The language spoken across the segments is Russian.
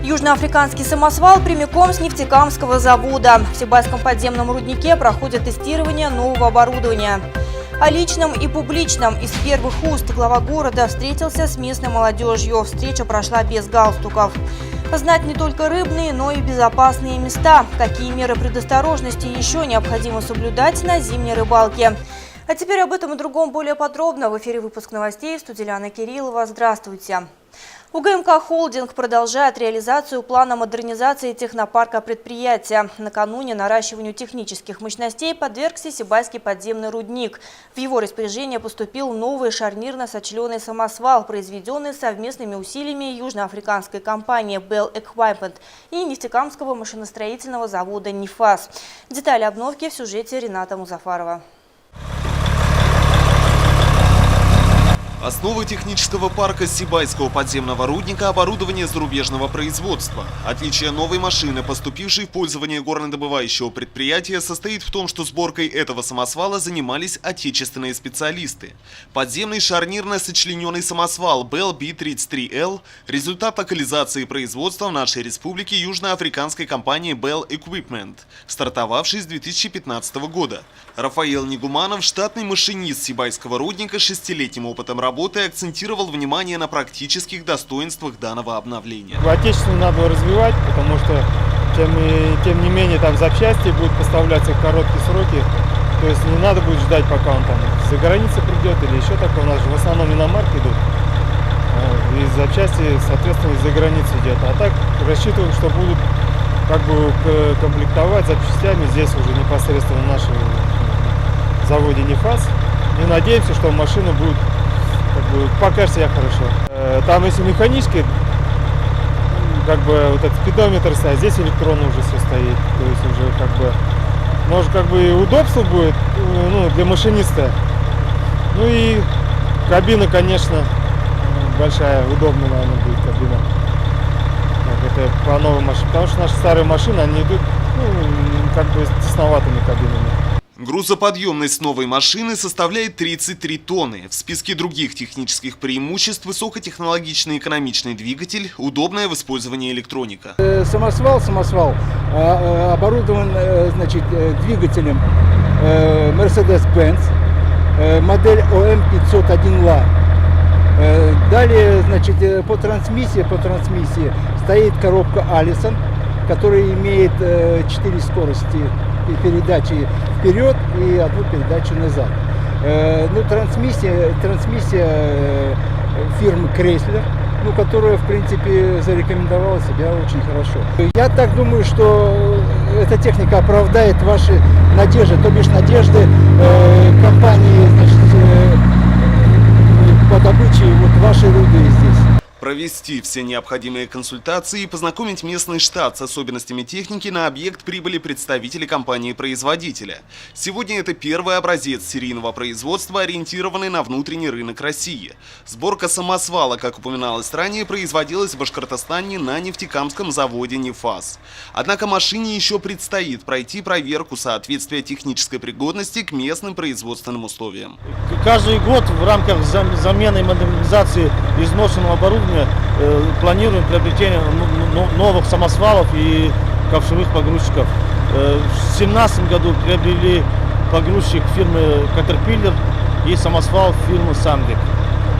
Южноафриканский самосвал прямиком с нефтекамского завода. В Сибайском подземном руднике проходит тестирование нового оборудования. О личном и публичном из первых уст глава города встретился с местной молодежью. Встреча прошла без галстуков. Знать не только рыбные, но и безопасные места. Какие меры предосторожности еще необходимо соблюдать на зимней рыбалке. А теперь об этом и другом более подробно. В эфире выпуск новостей. В студии Лиана Кириллова. Здравствуйте. УГМК «Холдинг» продолжает реализацию плана модернизации технопарка предприятия. Накануне наращиванию технических мощностей подвергся Сибайский подземный рудник. В его распоряжение поступил новый шарнирно-сочленый самосвал, произведенный совместными усилиями южноафриканской компании Bell Equipment и нефтекамского машиностроительного завода «Нефас». Детали обновки в сюжете Рената Музафарова. Основы технического парка Сибайского подземного рудника – оборудование зарубежного производства. Отличие новой машины, поступившей в пользование горнодобывающего предприятия, состоит в том, что сборкой этого самосвала занимались отечественные специалисты. Подземный шарнирно-сочлененный самосвал Bell B33L – результат локализации производства в нашей республике южноафриканской компании Bell Equipment, стартовавшей с 2015 года. Рафаэл Нигуманов, штатный машинист Сибайского рудника с 6-летним опытом работы, акцентировал внимание на практических достоинствах данного обновления. Отечественную надо развивать, потому что тем не менее там запчасти будут поставляться в короткие сроки. То есть не надо будет ждать, пока он там за границей придет или еще такое. У нас же в основном иномарки идут. И запчасти, соответственно, из-за границы идет. А так рассчитываем, что будут как бы комплектовать запчастями здесь уже непосредственно в нашем заводе «Нефас». И надеемся, что машина будет покажет себя хорошо. Там если механически, как бы вот этот спидометр стоит, здесь электронно уже все стоит. То есть уже как бы, может как бы и удобство будет, для машиниста. Ну и кабина, конечно, большая, удобная, наверное, будет кабина. Так, это по новым машинам. Потому что наши старые машины, они идут, как бы с тесноватыми кабинами. Грузоподъемность новой машины составляет 33 тонны. В списке других технических преимуществ высокотехнологичный экономичный двигатель, удобная в использовании электроника. Самосвал оборудован, двигателем Mercedes-Benz, модель OM501LA. Далее, по трансмиссии стоит коробка Allison, которая имеет 4 скорости передачи вперед и одну передачу назад. Трансмиссия фирмы Chrysler, которая, в принципе, зарекомендовала себя очень хорошо. Я так думаю, что эта техника оправдает ваши надежды, то бишь надежды компании, по добыче вашей руды здесь. Провести все необходимые консультации и познакомить местный штат с особенностями техники на объект прибыли представители компании-производителя. Сегодня это первый образец серийного производства, ориентированный на внутренний рынок России. Сборка самосвала, как упоминалось ранее, производилась в Башкортостане на нефтекамском заводе «Нефас». Однако машине еще предстоит пройти проверку соответствия технической пригодности к местным производственным условиям. Каждый год в рамках замены и модернизации изношенного оборудования планируем приобретение новых самосвалов и ковшевых погрузчиков. В 2017 году приобрели погрузчик фирмы Caterpillar и самосвал фирмы Sandvik.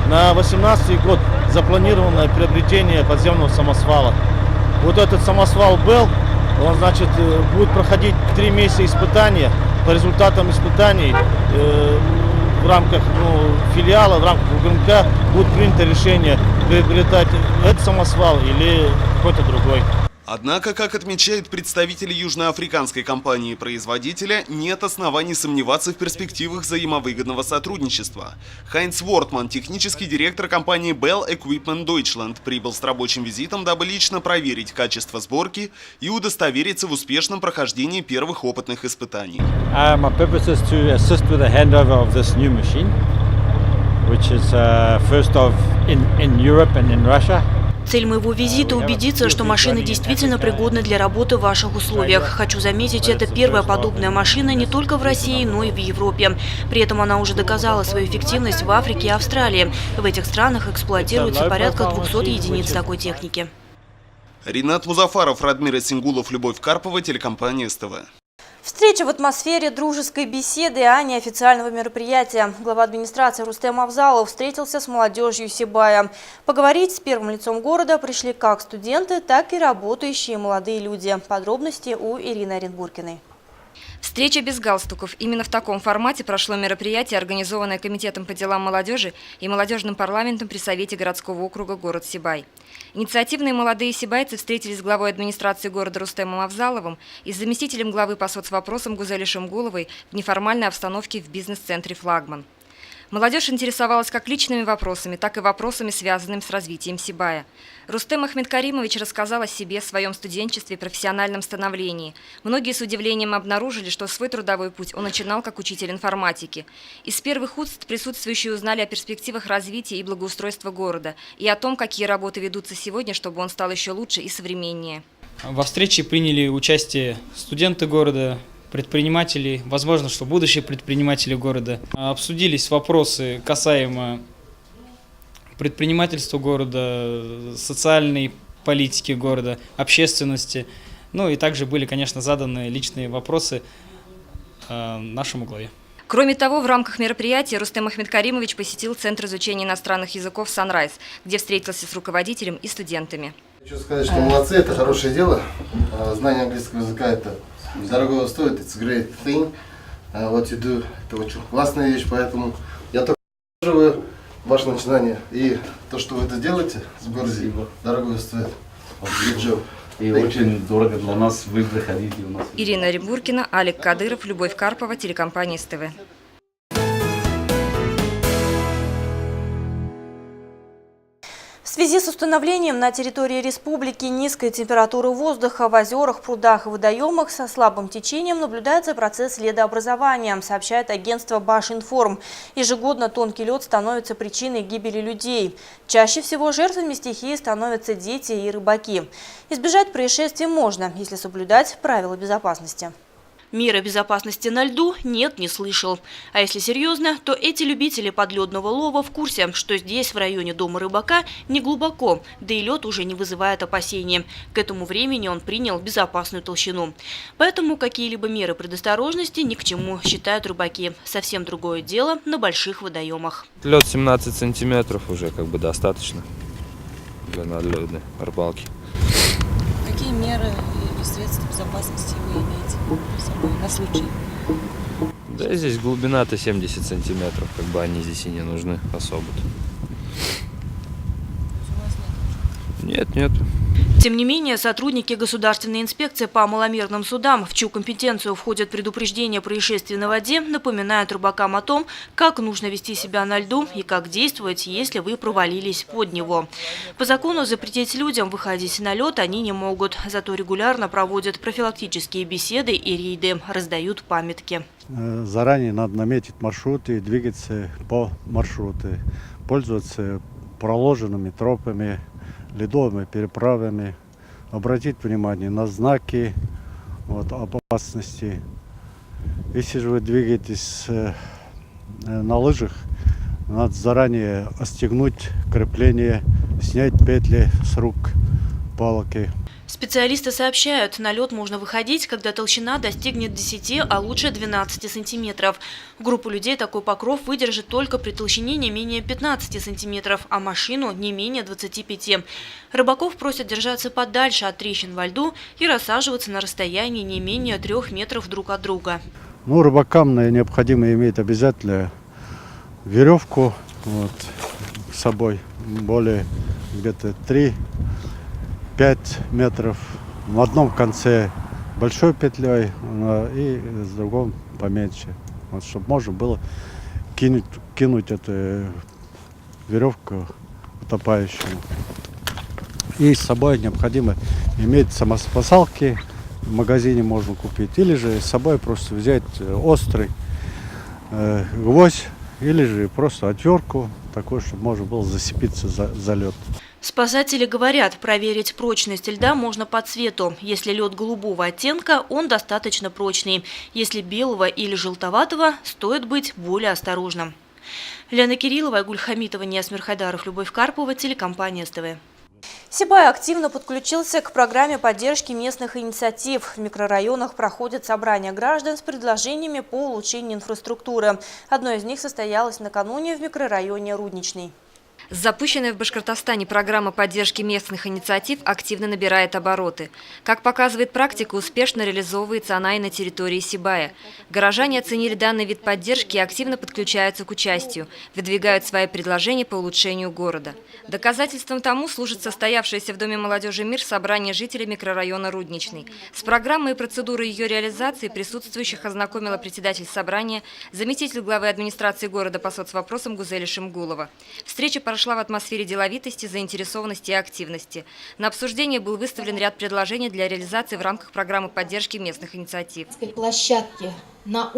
На 2018 год запланировано приобретение подземного самосвала. Вот этот самосвал Bell, он, будет проходить 3 месяца испытания. По результатам испытаний в рамках филиала, в рамках УГМК будет принято решение приобретать этот самосвал или какой-то другой. Однако, как отмечают представители южноафриканской компании-производителя, нет оснований сомневаться в перспективах взаимовыгодного сотрудничества. Хайнц Вортман, технический директор компании Bell Equipment Deutschland, прибыл с рабочим визитом, дабы лично проверить качество сборки и удостовериться в успешном прохождении первых опытных испытаний. My purpose is to assist with the handover of this new machine, which is first of in Europe and in Russia. Цель моего визита – убедиться, что машины действительно пригодны для работы в ваших условиях. Хочу заметить, это первая подобная машина не только в России, но и в Европе. При этом она уже доказала свою эффективность в Африке и Австралии. В этих странах эксплуатируется порядка 200 единиц такой техники. Ринат Музафаров, Радмир Сингулов, Любовь Карпова, телекомпания СТВ. Встреча в атмосфере дружеской беседы, а не официального мероприятия. Глава администрации Рустем Авзалов встретился с молодежью Сибая. Поговорить с первым лицом города пришли как студенты, так и работающие молодые люди. Подробности у Ирины Оренбургиной. Встреча без галстуков. Именно в таком формате прошло мероприятие, организованное Комитетом по делам молодежи и молодежным парламентом при Совете городского округа город Сибай. Инициативные молодые сибайцы встретились с главой администрации города Рустемом Авзаловым и с заместителем главы по соцвопросам Гузелей Шимгуловой в неформальной обстановке в бизнес-центре «Флагман». Молодежь интересовалась как личными вопросами, так и вопросами, связанными с развитием Сибая. Рустем Ахмедкаримович рассказал о себе, своем студенчестве и профессиональном становлении. Многие с удивлением обнаружили, что свой трудовой путь он начинал как учитель информатики. Из первых уст присутствующие узнали о перспективах развития и благоустройства города и о том, какие работы ведутся сегодня, чтобы он стал еще лучше и современнее. Во встрече приняли участие студенты города, предприниматели, возможно, что будущие предприниматели города. Обсудились вопросы касаемо предпринимательства города, социальной политики города, общественности. Ну и также были, конечно, заданы личные вопросы нашему главе. Кроме того, в рамках мероприятия Рустем Ахмедкаримович посетил Центр изучения иностранных языков «Санрайз», где встретился с руководителем и студентами. Хочу сказать, что молодцы, это хорошее дело. Знание английского языка – это дорого стоит, it's a great thing. What you do – это очень классная вещь, поэтому я только поддерживаю ваше начинание. И то, что вы это делаете с Борзи, дорого стоит. И очень дорого для нас вы приходите у нас. Ирина Оренбургина, Алик Кадыров, Любовь Карпова, телекомпания СТВ. В связи с установлением на территории республики низкой температуры воздуха в озерах, прудах и водоемах со слабым течением наблюдается процесс ледообразования, сообщает агентство Башинформ. Ежегодно тонкий лед становится причиной гибели людей. Чаще всего жертвами стихии становятся дети и рыбаки. Избежать происшествий можно, если соблюдать правила безопасности. Меры безопасности на льду нет, не слышал. А если серьезно, то эти любители подледного лова в курсе, что здесь, в районе дома рыбака, не глубоко, да и лед уже не вызывает опасений. К этому времени он принял безопасную толщину. Поэтому какие-либо меры предосторожности ни к чему, считают рыбаки. Совсем другое дело на больших водоемах. Лед 17 сантиметров уже как бы достаточно для надледной рыбалки. Какие меры и средства безопасности вы имеете с собой на случай? Да, здесь глубина-то 70 сантиметров, как бы они здесь и не нужны особо-то. Нет. Тем не менее, сотрудники Государственной инспекции по маломерным судам, в чью компетенцию входит предупреждение происшествий на воде, напоминают рыбакам о том, как нужно вести себя на льду и как действовать, если вы провалились под него. По закону запретить людям выходить на лед они не могут, зато регулярно проводят профилактические беседы и рейды, раздают памятки. Заранее надо наметить маршруты и двигаться по маршруту, пользоваться проложенными тропами, ледовыми переправами, обратить внимание на знаки опасности. Если же вы двигаетесь на лыжах, надо заранее отстегнуть крепление, снять петли с рук палки. Специалисты сообщают, на лед можно выходить, когда толщина достигнет 10, а лучше 12 сантиметров. Группу людей такой покров выдержит только при толщине не менее 15 сантиметров, а машину не менее 25. Рыбаков просят держаться подальше от трещин во льду и рассаживаться на расстоянии не менее 3 метров друг от друга. Рыбакам необходимо иметь обязательно веревку с собой, более где-то 3-5 метров. В одном конце большой петлей и в другом поменьше. Чтобы можно было кинуть эту веревку утопающему. И с собой необходимо иметь самоспасалки. В магазине можно купить. Или же с собой просто взять острый гвоздь. Или же просто отвертку, такой, чтобы можно было зацепиться за лед. Спасатели говорят, проверить прочность льда можно по цвету. Если лед голубого оттенка, он достаточно прочный. Если белого или желтоватого, стоит быть более осторожным. Лена Кириллова, Айгуль Хамитова, Ниас Мирхайдаров, Любовь Карпова, телекомпания СТВ. Сибай активно подключился к программе поддержки местных инициатив. В микрорайонах проходят собрания граждан с предложениями по улучшению инфраструктуры. Одно из них состоялось накануне в микрорайоне Рудничный. Запущенная в Башкортостане программа поддержки местных инициатив активно набирает обороты. Как показывает практика, успешно реализовывается она и на территории Сибая. Горожане оценили данный вид поддержки и активно подключаются к участию, выдвигают свои предложения по улучшению города. Доказательством тому служит состоявшееся в Доме молодежи «Мир» собрание жителей микрорайона Рудничный. С программой и процедурой ее реализации присутствующих ознакомила председатель собрания, заместитель главы администрации города по соцвопросам Гузеля Шимгулова. Встреча прошла в атмосфере деловитости, заинтересованности и активности. На обсуждение был выставлен ряд предложений для реализации в рамках программы поддержки местных инициатив. Площадки на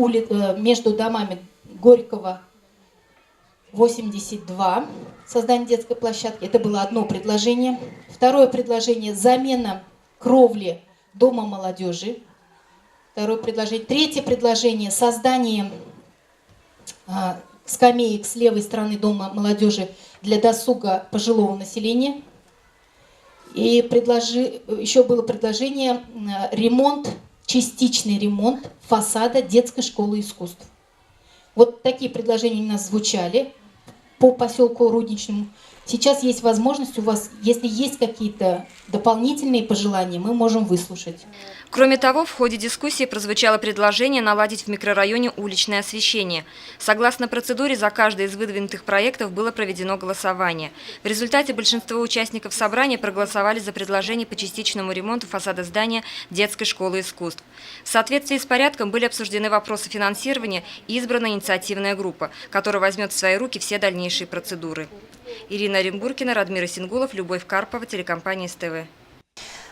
между домами Горького 82, создание детской площадки. Это было одно предложение. Второе предложение – замена кровли Дома молодежи. Второе предложение. Третье предложение – создание скамеек с левой стороны Дома молодежи для досуга пожилого населения. И еще было предложение частичный ремонт фасада детской школы искусств. Вот такие предложения у нас звучали по поселку Рудничному. Сейчас есть возможность у вас, если есть какие-то дополнительные пожелания, мы можем выслушать. Кроме того, в ходе дискуссии прозвучало предложение наладить в микрорайоне уличное освещение. Согласно процедуре, за каждый из выдвинутых проектов было проведено голосование. В результате большинство участников собрания проголосовали за предложение по частичному ремонту фасада здания детской школы искусств. В соответствии с порядком были обсуждены вопросы финансирования и избрана инициативная группа, которая возьмет в свои руки все дальнейшие процедуры. Ирина Оренбургина, Радмир Исенгулов, Любовь Карпова, телекомпания СТВ.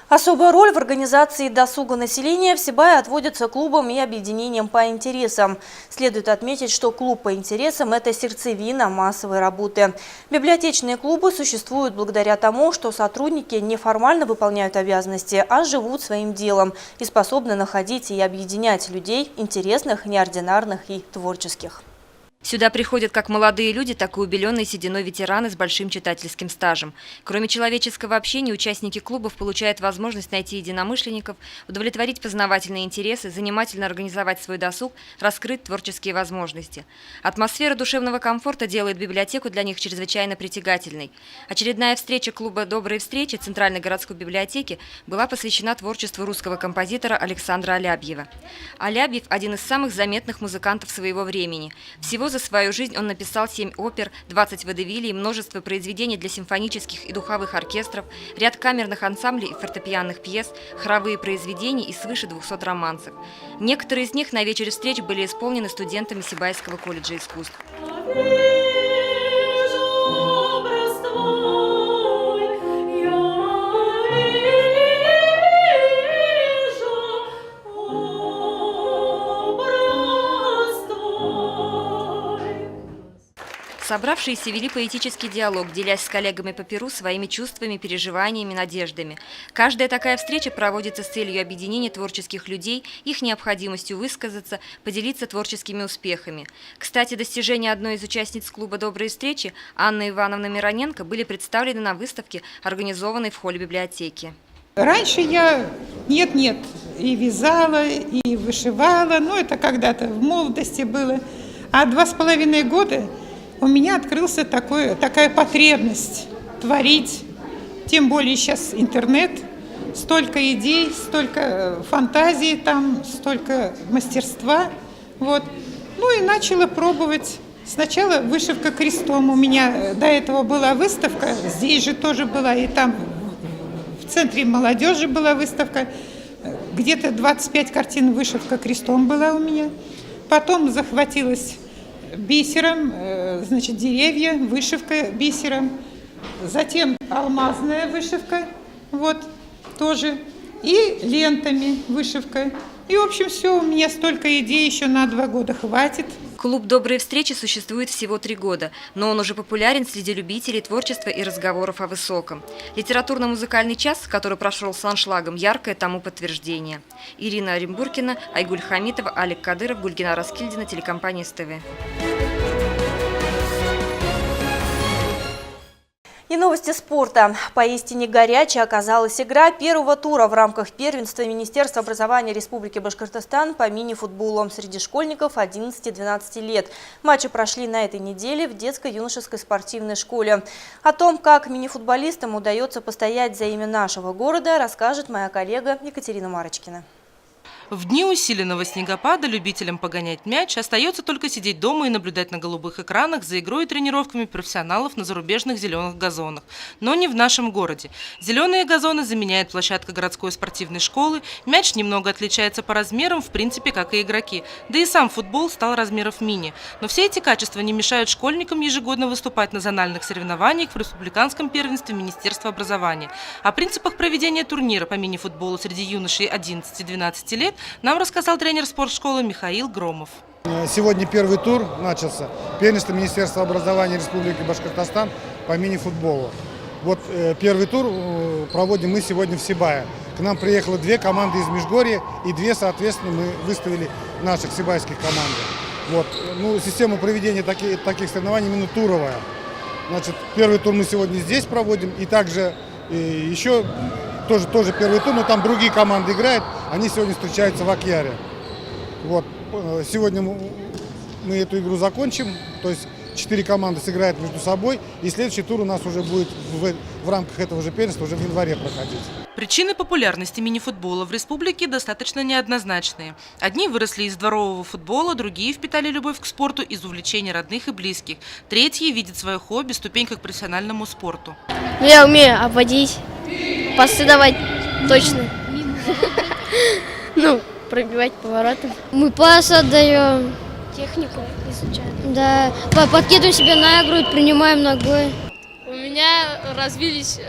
Особая роль в организации досуга населения в Сибае отводится клубам и объединениям по интересам. Следует отметить, что клуб по интересам – это сердцевина массовой работы. Библиотечные клубы существуют благодаря тому, что сотрудники не формально выполняют обязанности, а живут своим делом и способны находить и объединять людей интересных, неординарных и творческих. Сюда приходят как молодые люди, так и убеленные сединой ветераны с большим читательским стажем. Кроме человеческого общения, участники клубов получают возможность найти единомышленников, удовлетворить познавательные интересы, занимательно организовать свой досуг, раскрыть творческие возможности. Атмосфера душевного комфорта делает библиотеку для них чрезвычайно притягательной. Очередная встреча клуба «Добрые встречи» Центральной городской библиотеки была посвящена творчеству русского композитора Александра Алябьева. Алябьев – один из самых заметных музыкантов своего времени. Всего за свою жизнь он написал 7 опер, 20 водевилей, множество произведений для симфонических и духовых оркестров, ряд камерных ансамблей и фортепианных пьес, хоровые произведения и свыше 200 романсов. Некоторые из них на вечере встреч были исполнены студентами Сибайского колледжа искусств. Собравшиеся вели поэтический диалог, делясь с коллегами по перу своими чувствами, переживаниями, надеждами. Каждая такая встреча проводится с целью объединения творческих людей, их необходимостью высказаться, поделиться творческими успехами. Кстати, достижения одной из участниц клуба «Добрые встречи» Анны Ивановны Мироненко были представлены на выставке, организованной в холле библиотеки. Раньше я и вязала, и вышивала, это когда-то в молодости было. А 2,5 года у меня открылся такая потребность творить, тем более сейчас интернет, столько идей, столько фантазии там, столько мастерства. И начала пробовать. Сначала вышивка крестом. У меня до этого была выставка, здесь же тоже была, и там в Центре молодежи была выставка. Где-то 25 картин вышивка крестом была у меня. Потом захватилась бисером, деревья, вышивка бисером, затем алмазная вышивка, тоже, и лентами вышивка. И, в общем, все, у меня столько идей, еще на 2 года хватит. Клуб «Добрые встречи» существует всего 3 года, но он уже популярен среди любителей творчества и разговоров о высоком. Литературно-музыкальный час, который прошел с аншлагом, яркое тому подтверждение. Ирина Оренбургина, Айгуль Хамитова, Алик Кадыров, Гульгина Раскильдина, телекомпания СТВ. И новости спорта. Поистине горячей оказалась игра первого тура в рамках первенства Министерства образования Республики Башкортостан по мини-футболу среди школьников 11-12 лет. Матчи прошли на этой неделе в детско-юношеской спортивной школе. О том, как мини-футболистам удается постоять за имя нашего города, расскажет моя коллега Екатерина Марочкина. В дни усиленного снегопада любителям погонять мяч остается только сидеть дома и наблюдать на голубых экранах за игрой и тренировками профессионалов на зарубежных зеленых газонах. Но не в нашем городе. Зеленые газоны заменяет площадка городской спортивной школы, мяч немного отличается по размерам, в принципе, как и игроки. Да и сам футбол стал размеров мини. Но все эти качества не мешают школьникам ежегодно выступать на зональных соревнованиях в республиканском первенстве Министерства образования. О принципах проведения турнира по мини-футболу среди юношей 11-12 лет нам рассказал тренер спортшколы Михаил Громов. Сегодня первый тур начался. Первенство Министерства образования Республики Башкортостан по мини-футболу. Вот первый тур проводим мы сегодня в Сибае. К нам приехало 2 команды из Межгорья и 2, соответственно, мы выставили наших сибайских команд. Вот. Система проведения таких соревнований именно туровая. Значит, первый тур мы сегодня здесь проводим, и также еще тоже первый тур, но там другие команды играют, они сегодня встречаются в Акьяре. Вот. Сегодня мы эту игру закончим, то есть 4 команды сыграют между собой, и следующий тур у нас уже будет в рамках этого же первенства уже в январе проходить. Причины популярности мини-футбола в республике достаточно неоднозначные. Одни выросли из дворового футбола, другие впитали любовь к спорту из увлечения родных и близких. Третьи видят свое хобби ступенькой к профессиональному спорту. Я умею обводить, пасы давать точно. Пробивать поворотом. Мы пас отдаем. Технику изучаем. Да, подкидываем себе на грудь, принимаем ногой. У меня развились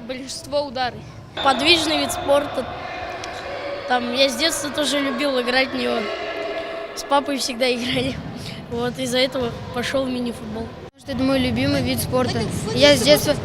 большинство ударов. Подвижный вид спорта. Я с детства тоже любил играть в него. С папой всегда играли. Вот из-за этого пошел в мини-футбол. Это мой любимый вид спорта. Я с детства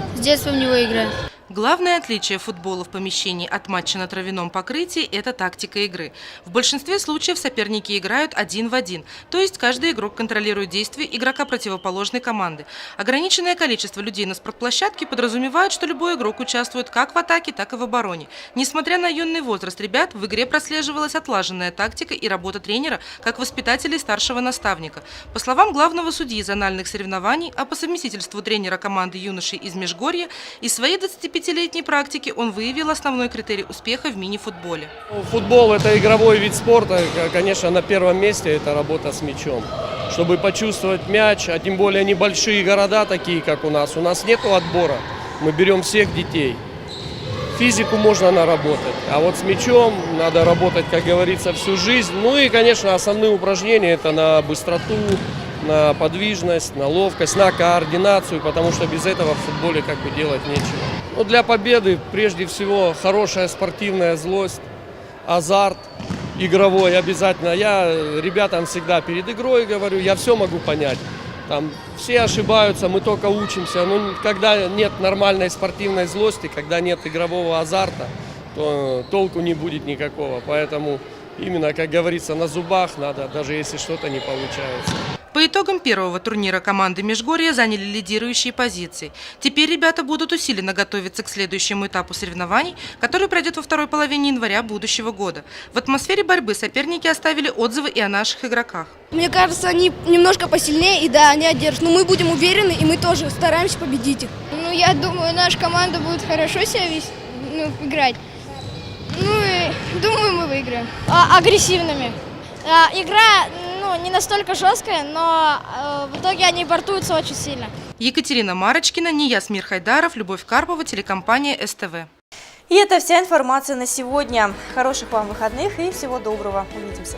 в него играю. Главное отличие футбола в помещении от матча на травяном покрытии – это тактика игры. В большинстве случаев соперники играют 1 в 1, то есть каждый игрок контролирует действия игрока противоположной команды. Ограниченное количество людей на спортплощадке подразумевает, что любой игрок участвует как в атаке, так и в обороне. Несмотря на юный возраст ребят, в игре прослеживалась отлаженная тактика и работа тренера как воспитателя и старшего наставника. По словам главного судьи зональных соревнований, а по совместительству тренера команды юношей из Межгорья, из своей 25-летней практики он выявил основной критерий успеха в мини-футболе. Футбол – это игровой вид спорта. Конечно, на первом месте это работа с мячом. Чтобы почувствовать мяч, а тем более небольшие города, такие как у нас нету отбора. Мы берем всех детей. Физику можно наработать, а вот с мячом надо работать, как говорится, всю жизнь. И, конечно, основные упражнения – это на быстроту, на подвижность, на ловкость, на координацию, потому что без этого в футболе делать нечего. Для победы прежде всего хорошая спортивная злость, азарт игровой обязательно. Я ребятам всегда перед игрой говорю, я все могу понять. Все ошибаются, мы только учимся. Но когда нет нормальной спортивной злости, когда нет игрового азарта, то толку не будет никакого. Поэтому именно, как говорится, на зубах надо, даже если что-то не получается. По итогам первого турнира команды Межгорья заняли лидирующие позиции. Теперь ребята будут усиленно готовиться к следующему этапу соревнований, который пройдет во второй половине января будущего года. В атмосфере борьбы соперники оставили отзывы и о наших игроках. Мне кажется, они немножко посильнее, и да, они одержат. Но мы будем уверены, и мы тоже стараемся победить их. Я думаю, наша команда будет хорошо себя играть. И думаю, мы выиграем. Агрессивными. Игра не настолько жесткая, но в итоге они бортуются очень сильно. Екатерина Марочкина, Нияз Хайдаров, Любовь Карпова, телекомпания СТВ. И это вся информация на сегодня. Хороших вам выходных и всего доброго. Увидимся.